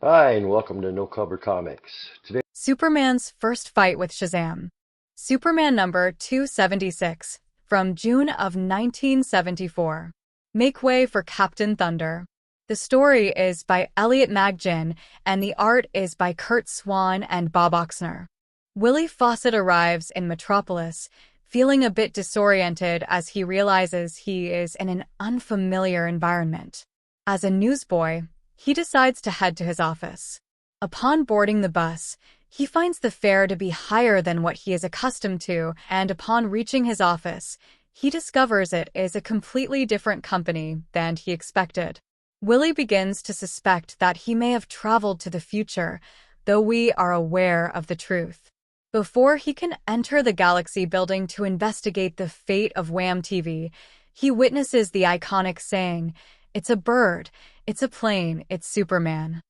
Hi, and welcome to No Cover Comics. Today, Superman's first fight with Shazam. Superman number 276, from June of 1974. Make way for Captain Thunder. The story is by Elliot Maggin, and the art is by Curt Swan and Bob Oksner. Willie Fawcett arrives in Metropolis, feeling a bit disoriented as he realizes he is in an unfamiliar environment. As a newsboy, he decides to head to his office. Upon boarding the bus, he finds the fare to be higher than what he is accustomed to, and upon reaching his office, he discovers it is a completely different company than he expected. Willie begins to suspect that he may have traveled to the future, though we are aware of the truth. Before he can enter the Galaxy building to investigate the fate of Wham TV, he witnesses the iconic saying, "It's a bird, it's a plane, it's Superman."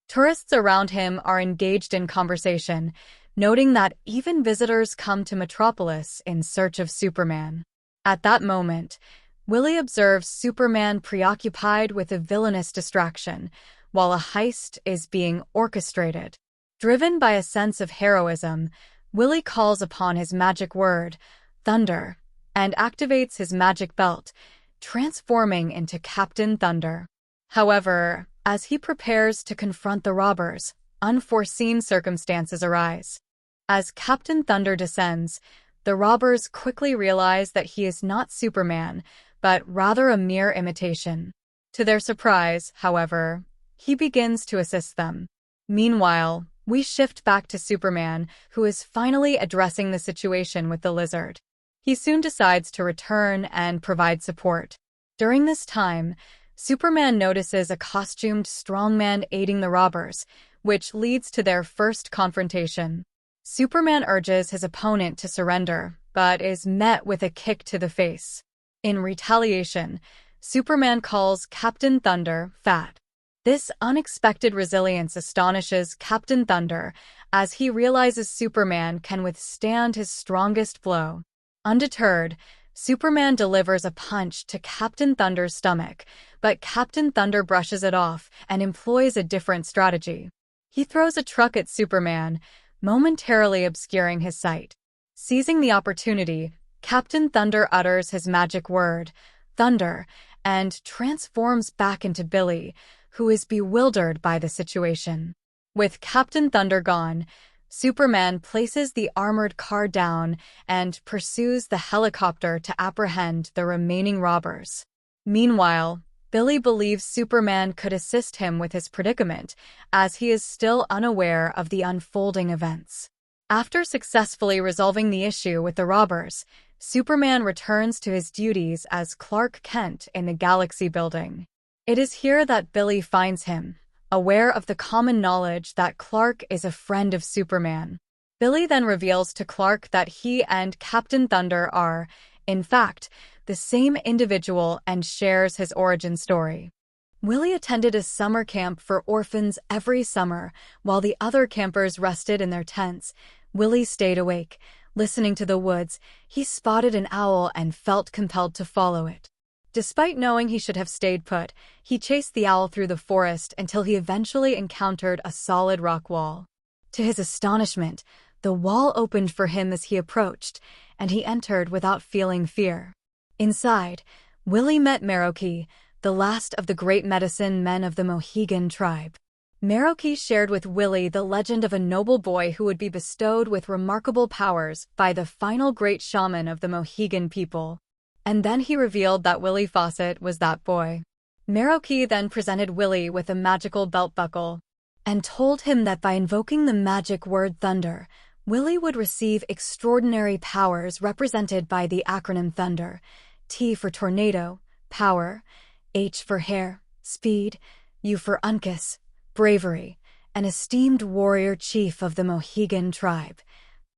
Tourists around him are engaged in conversation, noting that even visitors come to Metropolis in search of Superman. At that moment, Willie observes Superman preoccupied with a villainous distraction, while a heist is being orchestrated. Driven by a sense of heroism, Willie calls upon his magic word, Thunder, and activates his magic belt, transforming into Captain Thunder. However, as he prepares to confront the robbers, unforeseen circumstances arise. As Captain Thunder descends, the robbers quickly realize that he is not Superman, but rather a mere imitation. To their surprise, however, he begins to assist them. Meanwhile, we shift back to Superman, who is finally addressing the situation with the lizard. He soon decides to return and provide support. During this time, Superman notices a costumed strongman aiding the robbers, which leads to their first confrontation. Superman urges his opponent to surrender, but is met with a kick to the face. In retaliation, Superman calls Captain Thunder fat. This unexpected resilience astonishes Captain Thunder, as he realizes Superman can withstand his strongest blow. Undeterred, Superman delivers a punch to Captain Thunder's stomach, but Captain Thunder brushes it off and employs a different strategy. He throws a truck at Superman, momentarily obscuring his sight. Seizing the opportunity, Captain Thunder utters his magic word, Thunder, and transforms back into Billy, who is bewildered by the situation. With Captain Thunder gone, Superman places the armored car down and pursues the helicopter to apprehend the remaining robbers. Meanwhile, Billy believes Superman could assist him with his predicament, as he is still unaware of the unfolding events. After successfully resolving the issue with the robbers, Superman returns to his duties as Clark Kent in the Galaxy building. It is here that Billy finds him, aware of the common knowledge that Clark is a friend of Superman. Billy then reveals to Clark that he and Captain Thunder are, in fact, the same individual and shares his origin story. Willie attended a summer camp for orphans every summer. While the other campers rested in their tents, Willie stayed awake. Listening to the woods, he spotted an owl and felt compelled to follow it. Despite knowing he should have stayed put, he chased the owl through the forest until he eventually encountered a solid rock wall. To his astonishment, the wall opened for him as he approached, and he entered without feeling fear. Inside, Willie met Meroki, the last of the great medicine men of the Mohegan tribe. Meroki shared with Willie the legend of a noble boy who would be bestowed with remarkable powers by the final great shaman of the Mohegan people. And then he revealed that Willie Fawcett was that boy. Meroki then presented Willie with a magical belt buckle and told him that by invoking the magic word Thunder, Willie would receive extraordinary powers represented by the acronym Thunder, T for tornado, power, H for hair, speed, U for Uncas, bravery, an esteemed warrior chief of the Mohegan tribe,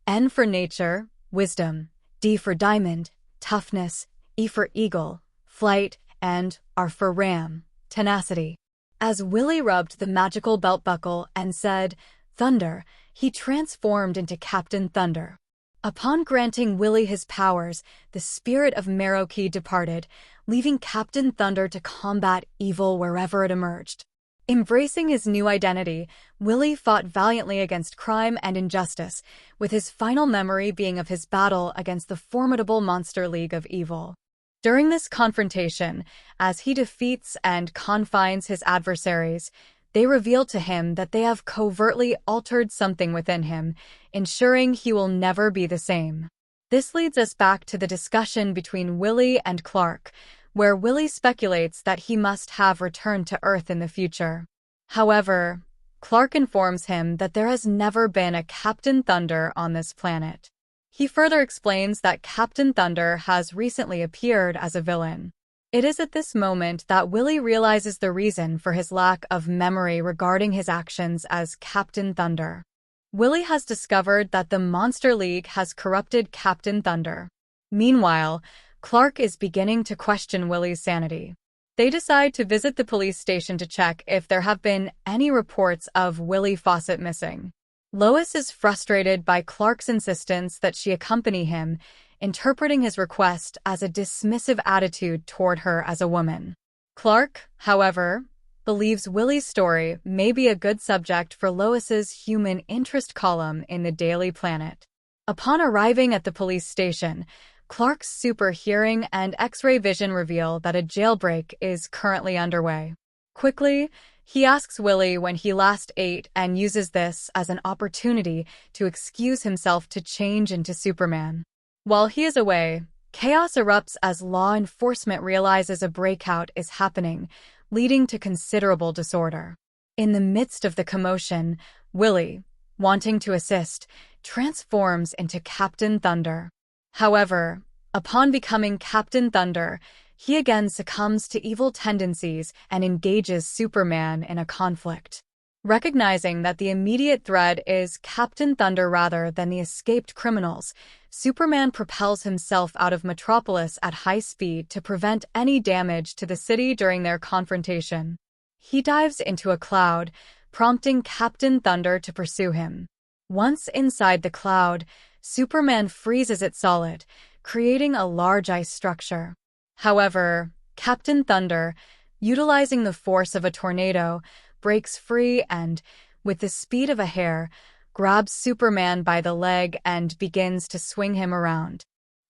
N for nature, wisdom, D for diamond, toughness, E for eagle, flight, and R for ram, tenacity. As Willie rubbed the magical belt buckle and said, Thunder, he transformed into Captain Thunder. Upon granting Willie his powers, the spirit of Meroki departed, leaving Captain Thunder to combat evil wherever it emerged. Embracing his new identity, Willie fought valiantly against crime and injustice, with his final memory being of his battle against the formidable Monster League of Evil. During this confrontation, as he defeats and confines his adversaries, they reveal to him that they have covertly altered something within him, ensuring he will never be the same. This leads us back to the discussion between Willie and Clark, where Willie speculates that he must have returned to Earth in the future. However, Clark informs him that there has never been a Captain Thunder on this planet. He further explains that Captain Thunder has recently appeared as a villain. It is at this moment that Willie realizes the reason for his lack of memory regarding his actions as Captain Thunder. Willie has discovered that the Monster League has corrupted Captain Thunder. Meanwhile, Clark is beginning to question Willie's sanity. They decide to visit the police station to check if there have been any reports of Willie Fawcett missing. Lois is frustrated by Clark's insistence that she accompany him, interpreting his request as a dismissive attitude toward her as a woman. Clark, however, believes Willie's story may be a good subject for Lois's human interest column in the Daily Planet. Upon arriving at the police station, Clark's super hearing and X-ray vision reveal that a jailbreak is currently underway. Quickly, he asks Willie when he last ate and uses this as an opportunity to excuse himself to change into Superman. While he is away, chaos erupts as law enforcement realizes a breakout is happening, leading to considerable disorder. In the midst of the commotion, Willie, wanting to assist, transforms into Captain Thunder. However, upon becoming Captain Thunder, he again succumbs to evil tendencies and engages Superman in a conflict. Recognizing that the immediate threat is Captain Thunder rather than the escaped criminals, Superman propels himself out of Metropolis at high speed to prevent any damage to the city during their confrontation. He dives into a cloud, prompting Captain Thunder to pursue him. Once inside the cloud, Superman freezes it solid, creating a large ice structure. However, Captain Thunder, utilizing the force of a tornado, breaks free and, with the speed of a hare, grabs Superman by the leg and begins to swing him around.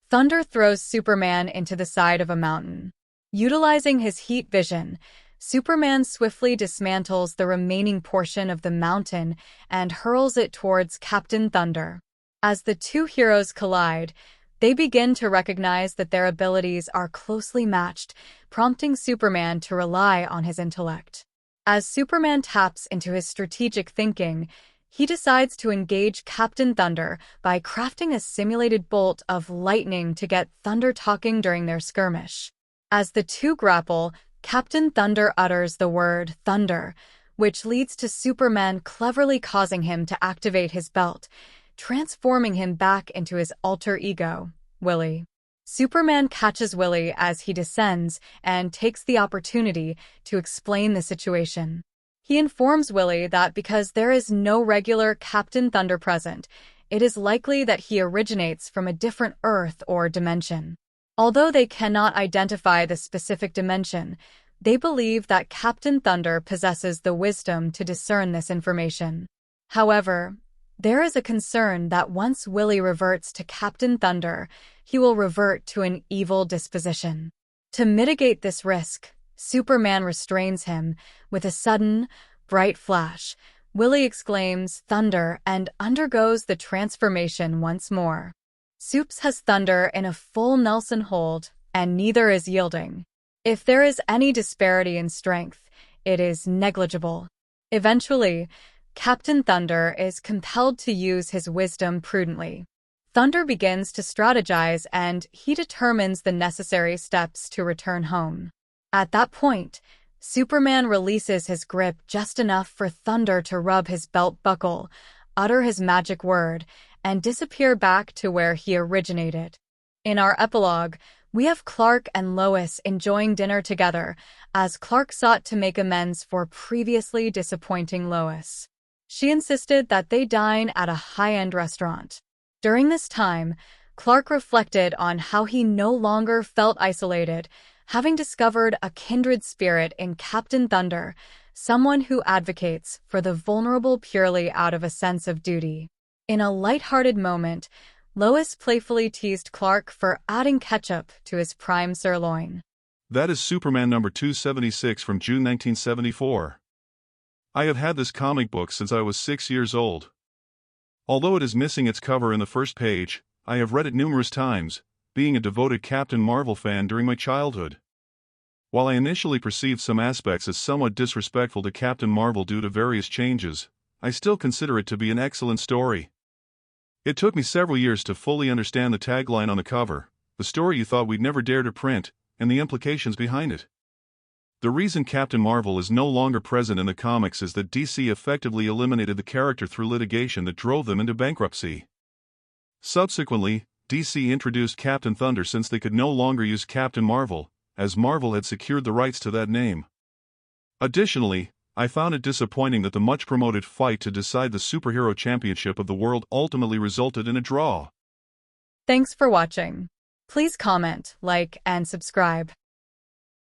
Thunder throws Superman into the side of a mountain. Utilizing his heat vision, Superman swiftly dismantles the remaining portion of the mountain and hurls it towards Captain Thunder. As the two heroes collide, they begin to recognize that their abilities are closely matched, prompting Superman to rely on his intellect. As Superman taps into his strategic thinking, he decides to engage Captain Thunder by crafting a simulated bolt of lightning to get Thunder talking during their skirmish. As the two grapple, Captain Thunder utters the word thunder, which leads to Superman cleverly causing him to activate his belt, transforming him back into his alter ego, Willie. Superman catches Willie as he descends and takes the opportunity to explain the situation. He informs Willie that because there is no regular Captain Thunder present, it is likely that he originates from a different Earth or dimension. Although they cannot identify the specific dimension, they believe that Captain Thunder possesses the wisdom to discern this information. However, there is a concern that once Willie reverts to Captain Thunder, he will revert to an evil disposition. To mitigate this risk, Superman restrains him. With a sudden, bright flash, Willie exclaims "Thunder" and undergoes the transformation once more. Supes has Thunder in a full Nelson hold, and neither is yielding. If there is any disparity in strength, it is negligible. Eventually, Captain Thunder is compelled to use his wisdom prudently. Thunder begins to strategize and he determines the necessary steps to return home. At that point, Superman releases his grip just enough for Thunder to rub his belt buckle, utter his magic word, and disappear back to where he originated. In our epilogue, we have Clark and Lois enjoying dinner together as Clark sought to make amends for previously disappointing Lois. She insisted that they dine at a high-end restaurant. During this time, Clark reflected on how he no longer felt isolated, having discovered a kindred spirit in Captain Thunder, someone who advocates for the vulnerable purely out of a sense of duty. In a lighthearted moment, Lois playfully teased Clark for adding ketchup to his prime sirloin. That is Superman number 276 from June 1974. I have had this comic book since I was 6 years old. Although it is missing its cover in the first page, I have read it numerous times, being a devoted Captain Marvel fan during my childhood. While I initially perceived some aspects as somewhat disrespectful to Captain Marvel due to various changes, I still consider it to be an excellent story. It took me several years to fully understand the tagline on the cover, the story you thought we'd never dare to print, and the implications behind it. The reason Captain Marvel is no longer present in the comics is that DC effectively eliminated the character through litigation that drove them into bankruptcy. Subsequently, DC introduced Captain Thunder since they could no longer use Captain Marvel, as Marvel had secured the rights to that name. Additionally, I found it disappointing that the much-promoted fight to decide the superhero championship of the world ultimately resulted in a draw. Thanks for watching. Please comment, like, and subscribe.